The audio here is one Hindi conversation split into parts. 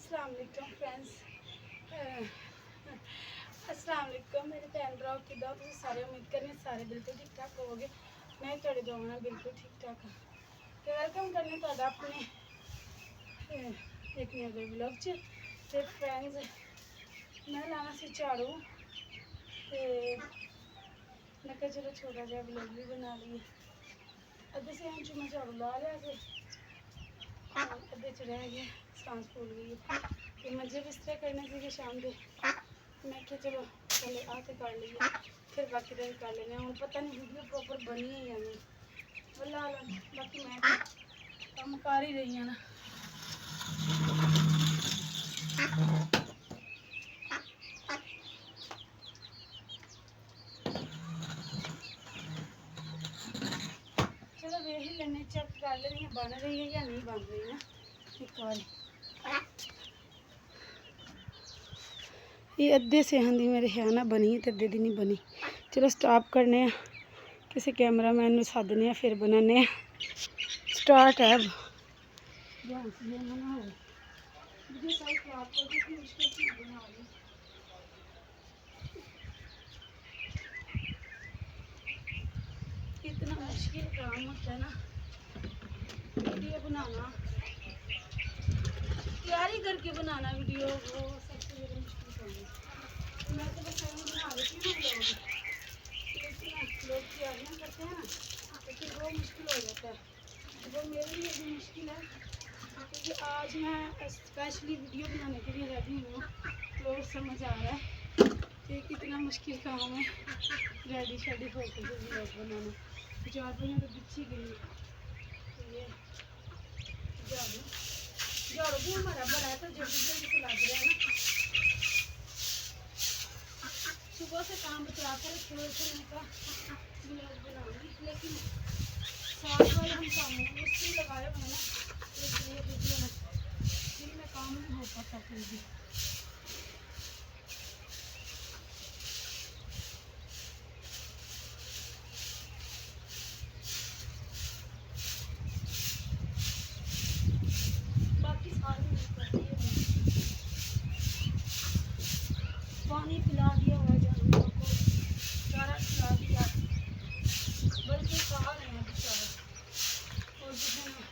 अस्सलाम वालेकुम फ्रेंड्स। अस्सलाम वालेकुम मेरे भैन भरा किदा तुम सारे उम्मीद करने सारे बिल्कुल ठीक ठाक होवोगे। मैं थोड़े दुआवां बिल्कुल ठीक ठाक हाँ। तो वेलकम करने तुहाडा अपने एक नए व्लॉग च। ते फ्रेंड्स मैं लाना सी झाड़ू ते मैं कहा चलो छोटा जहा व्लॉग भी बना लिए। अद्धे सेहन च मैं झाड़ू ला लिया थे, अद्धे च रह गया, सांस फूल गई है। तो मुझे बिस्तरे करने थे शाम के, मैं क्या चलो पहले आके कर लीए फिर बाकी दिन कर लेने। हूँ पता नहीं वीडियो प्रॉपर बनी है या नहीं, वल्ला बाकी मैं काम कर ही रही हूँ ना। चलो देख ही लेने, चेक कर रही है बन रही है या नहीं बन रही ना एक बार। ये अद्धे सेहन दी मेरे ख्याल नाल बनी ते अद्धे दी नहीं बनी। चलो स्टॉप करने, किसी कैमरामैन नूं सद्दने फिर बनाने। स्टार्ट है ध्यान से ना हो वीडियो सारी खराब कर दी, इतनी मुश्किल से बना ली। कितना मुश्किल काम होता है ना वीडियो बनाना, तैयारी करके बनाना वीडियो, वो सबसे ज़्यादा मुश्किल काम है। मैं तो बस ऐसे बना देती हूँ ना लोग, लेकिन लोग तैयारियाँ करते हैं ना तो फिर वो मुश्किल हो जाता है। वो मेरे लिए भी मुश्किल है क्योंकि आज मैं स्पेशली वीडियो बनाने के लिए रेडी हूँ, तो समझ आ रहा है कि कितना मुश्किल काम है रेडी शेडी होकर फिर व्लॉग बनाना। चार पहियों तो पीछे गई। तो ये झाड़ू झाड़ू भी हमारा बड़ा है तो जल्दी जल्दी से लग रहा है ना। सुबह से काम बचा कर रखे हुए थे, मैंने कहा व्लॉग बनाऊंगी, लेकिन साथ वाले हम काम मिस्त्री लगाए हुए ना, इसलिए वीडियो में दिन में काम नहीं हो पाता कोई भी। बाकी सारे पानी पिला दिया हुआ जानवरों को, चारा खिला दिया, बल्कि कहा नहीं है बेचारा। और जो है ना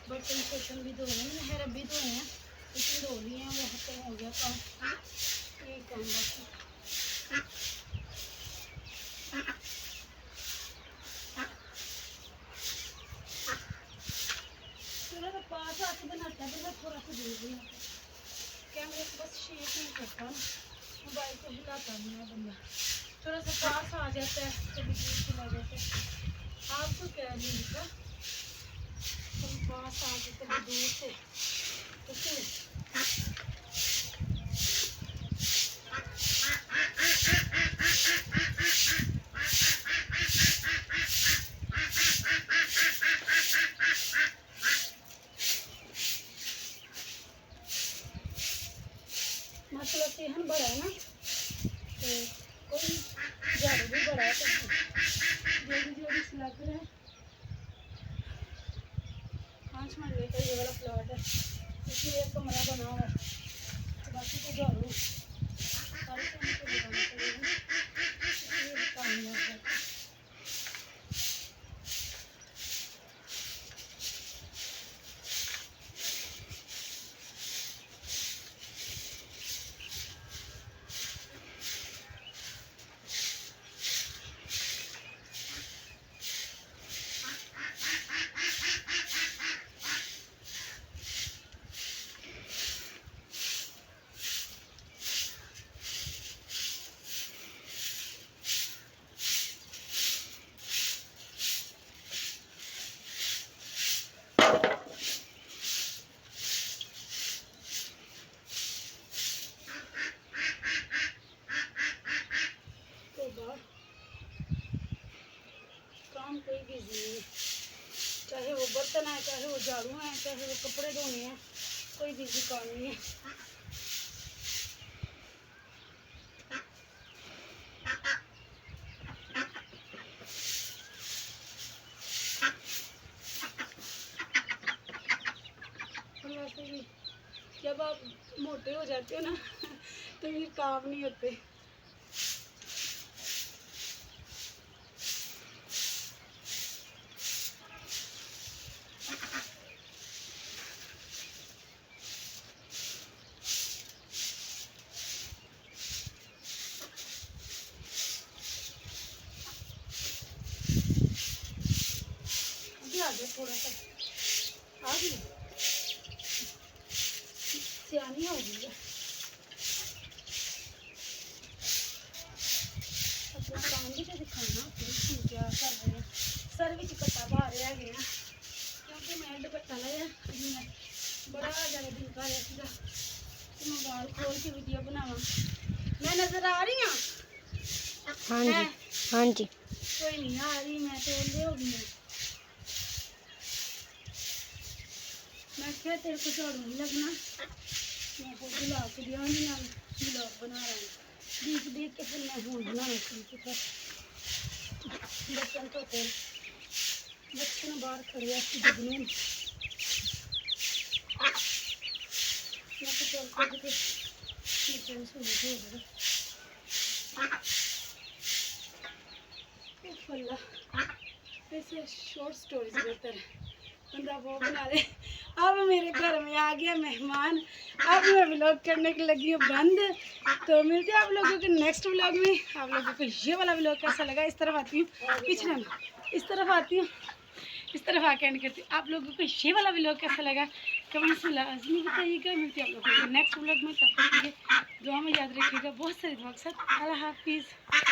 बर्तन शर्तन भी धोने हैं, रबी धोने हैं लेकिन धो लिए हैं, वो खत्म हो गया काम। एक काम बाकी चलो तो पास आके बनाता है, बंदा थोड़ा सा दूर भी होता है। कैमरे को बस शेक नहीं करता ना, मोबाइल को हिलाता नहीं है बंदा, थोड़ा सा पास आ जाता है कभी दूर चला जाता है। आपको क्या नहीं होता, कभी पास आ गए कभी दूर से तो फिर मतलब सेहन बड़ा है ना, तो कोई झाड़ू भी बड़ा है तो जोड़ी जोड़ी से लग रहा है। 5 मरले का ये वाला प्लॉट है, इसलिए एक कमरा बना हुआ है, बाकी तो झाड़ू सारे काम को लगाना पड़ेगा, इसलिए काम लग जाता है। काम कोई बिजी नहीं है, चाहे वो बर्तन है, चाहे वो झाड़ू है, चाहे वो कपड़े धोने हैं, कोई बिजी काम नहीं है। और वैसे भी जब जब आप मोटे हो जाते हो ना तो फिर काम नहीं होते। अभी आ जाए थोड़ा सा, आ गई, सियानी हो गई है। अपना काम भी तो दिखाना क्या कर रहे हैं। सर भी कट्टा पा रहे हैं क्योंकि मैं दुपट्टा लाया अभी मैं बड़ा ज़्यादा दिन का रहा सीगा तो मैं बाल खोल के वीडियो बनावा। मैं नज़र आ रही हूँ? हाँ जी, हाँ जी। कोई नहीं आ रही, मैं तो ओले हो गई हूँ। मैं क्या तेरे को झाड़ू नहीं लगना, मैं खुद बुला के दिया ब्लॉग बना रहा हूँ देख देख के, फिर मैं हूँ बनाना शुरू किया। बच्चन तो थे बच्चन बाहर खड़ी है जगने में, मैं तो चल कर के बच्चन सुन हो फल्ला। ऐसे शॉर्ट स्टोरीज बेहतर है, बंदा वो बना ले। अब मेरे घर में आ गया मेहमान, अब मैं व्लॉग करने की लगी हूँ बंद। तो मिलते हैं आप लोगों के नेक्स्ट व्लॉग में। आप लोगों को ये वाला व्लॉग कैसा लगा, इस तरफ आती हूँ, पीछे ना इस तरफ आती हूँ, इस तरफ आके एंड करती हूँ। आप लोगों को ये वाला व्लॉग कैसा लगा कमेंट्स में लाजमी बताइएगा। मिलते हैं आप लोगों को नेक्स्ट व्लॉग में, तब तक के लिए दुआ में याद रखिएगा। बहुत सारी दुआ के साथ, अल्लाह हाफिज़।